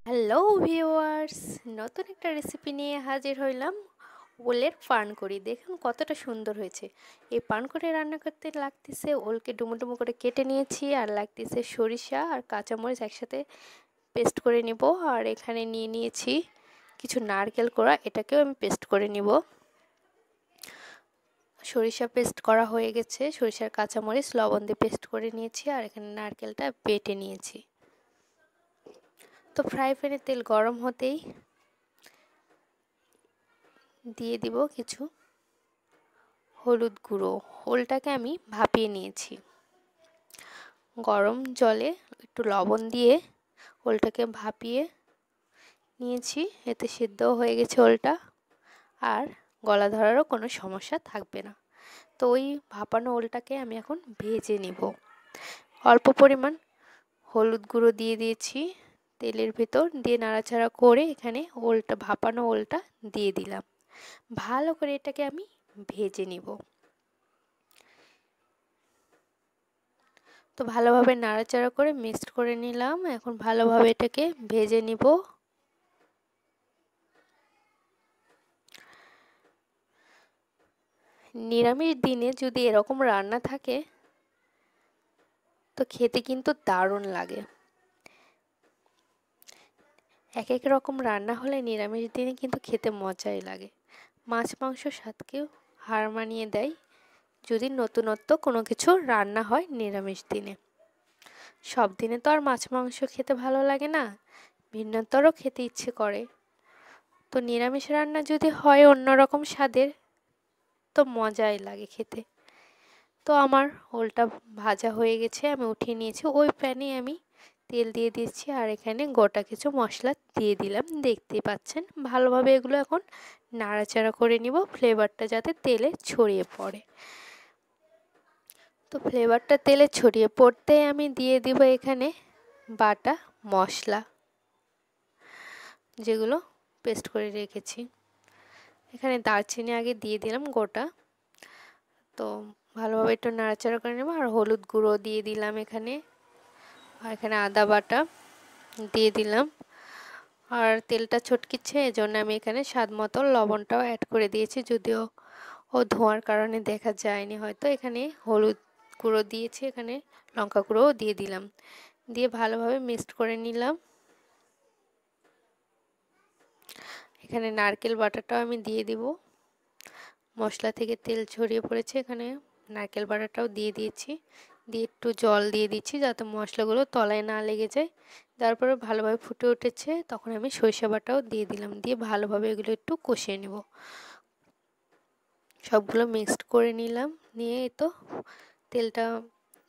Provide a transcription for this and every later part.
Hello viewers, নতুন একটা recipe নিয়ে হাজির হইলাম। ওলের পানকড়ি দেখুন কতটা সুন্দর হয়েছে। এই পানকড়ি রান্না করতে লাগতেছে ওলকে ডুমো ডুমো করে কেটে নিয়েছি, আর লাগতেছে সরিষা আর কাঁচামরিচ একসাথে পেস্ট করে নিব। আর এখানে নিয়ে নিয়েছি কিছু নারকেল কোড়া, এটাকেও আমি পেস্ট করে নিব। সরিষা পেস্ট করা হয়ে গেছে, সরিষার কাঁচামরিচ লবণ দিয়ে পেস্ট করে নিয়েছি, আর এখানে নারকেলটা বেটে নিয়েছি। তো ফ্রাই প্যানে তেল গরম হতেই দিয়ে দিব কিছু হলুদ গুঁড়ো। ওলটাকে আমি ভাপিয়ে নিয়েছি, গরম জলে একটু লবণ দিয়ে ওলটাকে ভাপিয়ে নিয়েছি। এতে সিদ্ধও হয়ে গেছে ওলটা, আর গলা ধরারও কোনো সমস্যা থাকবে না। তো ওই ভাপানো ওলটাকে আমি এখন ভেজে নিব। অল্প পরিমাণ হলুদ গুঁড়ো দিয়ে দিয়েছি, তেলের ভিতর দিয়ে নাড়াচাড়া করে এখানে ওলটা ভাপানো ওলটা দিয়ে দিলাম। ভালো করে এটাকে আমি ভেজে নিব। তো ভালোভাবে নাড়াচাড়া করে মিক্সড করে নিলাম। এখন ভালোভাবে এটাকে ভেজে নিব। নিরামিষ দিনে যদি এরকম রান্না থাকে তো খেতে কিন্তু দারুণ লাগে। এক এক রকম রান্না হলে নিরামিষ দিনে কিন্তু খেতে মজাই লাগে। মাছ মাংস স্বাদকেও হার মানিয়ে দেয় যদি নতুনত্ব কোনো কিছু রান্না হয় নিরামিষ দিনে। সব দিনে তো আর মাছ মাংস খেতে ভালো লাগে না, ভিন্নতরও খেতে ইচ্ছে করে। তো নিরামিষ রান্না যদি হয় অন্যরকম স্বাদের তো মজাই লাগে খেতে। তো আমার ওলটা ভাজা হয়ে গেছে, আমি উঠিয়ে নিয়েছি। ওই প্যানে আমি তেল দিয়ে দিচ্ছি, আর এখানে গোটা কিছু মশলা দিয়ে দিলাম, দেখতেই পাচ্ছেন। ভালোভাবে এগুলো এখন নাড়াচাড়া করে নিব, ফ্লেভারটা যাতে তেলে ছড়িয়ে পড়ে। তো ফ্লেভারটা তেলে ছড়িয়ে পড়তেই আমি দিয়ে দিব এখানে বাটা মশলা, যেগুলো পেস্ট করে রেখেছি। এখানে দারচিনি আগে দিয়ে দিলাম গোটা। তো ভালোভাবে একটু নাড়াচাড়া করে নেব, আর হলুদ গুঁড়ো দিয়ে দিলাম এখানে, আর এখানে আদা বাটা দিয়ে দিলাম। আর তেলটা ছটকিচ্ছে, এজন্য আমি এখানে স্বাদ মতো লবণটাও অ্যাড করে দিয়েছি, যদিও ধোঁয়ার কারণে দেখা যায়নি হয়তো। এখানে হলুদ গুঁড়ো দিয়েছি, এখানে লঙ্কা গুঁড়োও দিয়ে দিলাম, দিয়ে ভালোভাবে মিক্সড করে নিলাম। এখানে নারকেল বাটাটাও আমি দিয়ে দিব। মশলা থেকে তেল ছড়িয়ে পড়েছে, এখানে নারকেল বাটাটাও দিয়ে দিয়েছি, দিয়ে একটু জল দিয়ে দিচ্ছি যাতে মশলাগুলো তলায় না লেগে যায়। তারপরে ভালোভাবে ফুটে উঠেছে, তখন আমি সরিষা বাটাও দিয়ে দিলাম, দিয়ে ভালোভাবে এগুলো একটু কষিয়ে নেব। সবগুলো মিক্সড করে নিলাম, নিয়ে তো তেলটা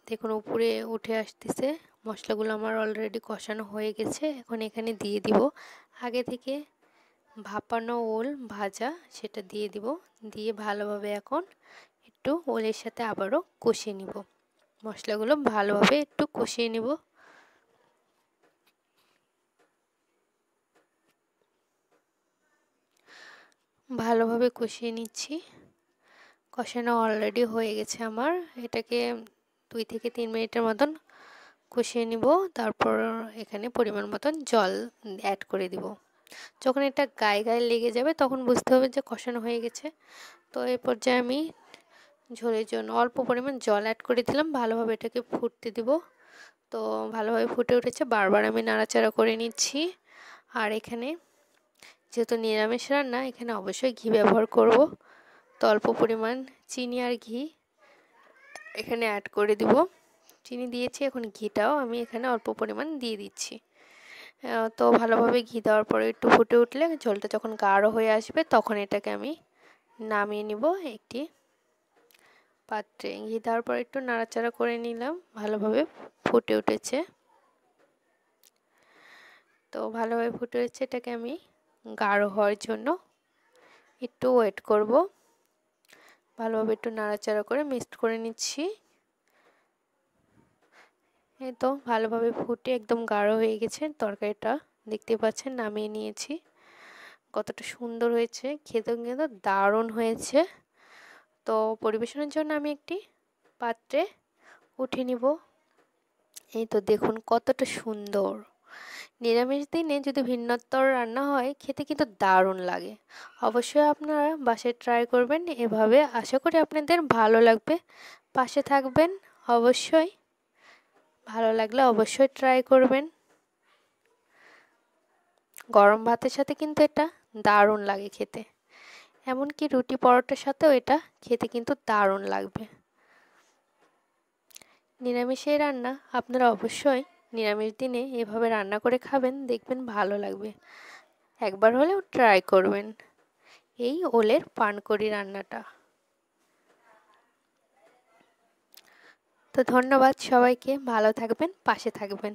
দেখুন উপরে উঠে আসতেছে। মশলাগুলো আমার অলরেডি কষানো হয়ে গেছে। এখন এখানে দিয়ে দিব আগে থেকে ভাপানো ওল ভাজা, সেটা দিয়ে দিব। দিয়ে ভালোভাবে এখন একটু ওলের সাথে আবারও কষিয়ে নিব। মশলাগুলো ভালোভাবে একটু কষিয়ে নিব। ভালোভাবে কষিয়ে নিচ্ছি। কষানো অলরেডি হয়ে গেছে আমার। এটাকে 2 থেকে 3 মিনিটের মতন কষিয়ে নিব। তারপর এখানে পরিমাণ মতন জল অ্যাড করে দিব। যখন এটা গায়ে গায়ে লেগে যাবে তখন বুঝতে হবে যে কষানো হয়ে গেছে। তো এই পর্যায়ে আমি ঝোলের জন্য অল্প পরিমাণ জল অ্যাড করে দিলাম, ভালোভাবে এটাকে ফুটতে দিব। তো ভালোভাবে ফুটে উঠেছে, বারবার আমি নাড়াচাড়া করে নিচ্ছি। আর এখানে যেহেতু নিরামিষ রান্না, এখানে অবশ্যই ঘি ব্যবহার করব। তো অল্প পরিমাণ চিনি আর ঘি এখানে অ্যাড করে দিব। চিনি দিয়েছি, এখন ঘিটাও আমি এখানে অল্প পরিমাণ দিয়ে দিচ্ছি। তো ভালোভাবে ঘি দেওয়ার পরে একটু ফুটে উঠলে, ঝোলটা যখন গাঢ় হয়ে আসবে তখন এটাকে আমি নামিয়ে নিব একটি পাত্রে। ঘি দেওয়ার পর একটু নাড়াচাড়া করে নিলাম, ভালোভাবে ফুটে উঠেছে। তো ভালোভাবে ফুটে উঠেছে, এটাকে আমি গাঢ় হওয়ার জন্য একটু ওয়েট করব। ভালোভাবে একটু নাড়াচাড়া করে মিক্সড করে নিচ্ছি। এই তো ভালোভাবে ফুটে একদম গাঢ় হয়ে গেছে তরকারিটা, দেখতে পাচ্ছেন। নামিয়ে নিয়েছি। কতটা সুন্দর হয়েছে, খেতেও কিন্তু দারুণ হয়েছে। তো পরিবেশনের জন্য আমি একটি পাত্রে উঠিয়ে নিব। এই তো দেখুন কতটা সুন্দর, নিরামিষ দিনে যদি ভিন্নতর রান্না হয় খেতে কিন্তু দারুণ লাগে। অবশ্যই আপনারা বাসায় ট্রাই করবেন এভাবে, আশা করি আপনাদের ভালো লাগবে। পাশে থাকবেন অবশ্যই, ভালো লাগলে অবশ্যই ট্রাই করবেন। গরম ভাতের সাথে কিন্তু এটা দারুণ লাগে খেতে, এমনকি রুটি পরোটার সাথেও এটা খেতে কিন্তু দারুণ লাগবে। নিরামিষের রান্না আপনারা অবশ্যই নিরামিষ দিনে এভাবে রান্না করে খাবেন, দেখবেন ভালো লাগবে। একবার হলেও ট্রাই করবেন এই ওলের পানকড়ি রান্নাটা। তো ধন্যবাদ সবাইকে, ভালো থাকবেন, পাশে থাকবেন।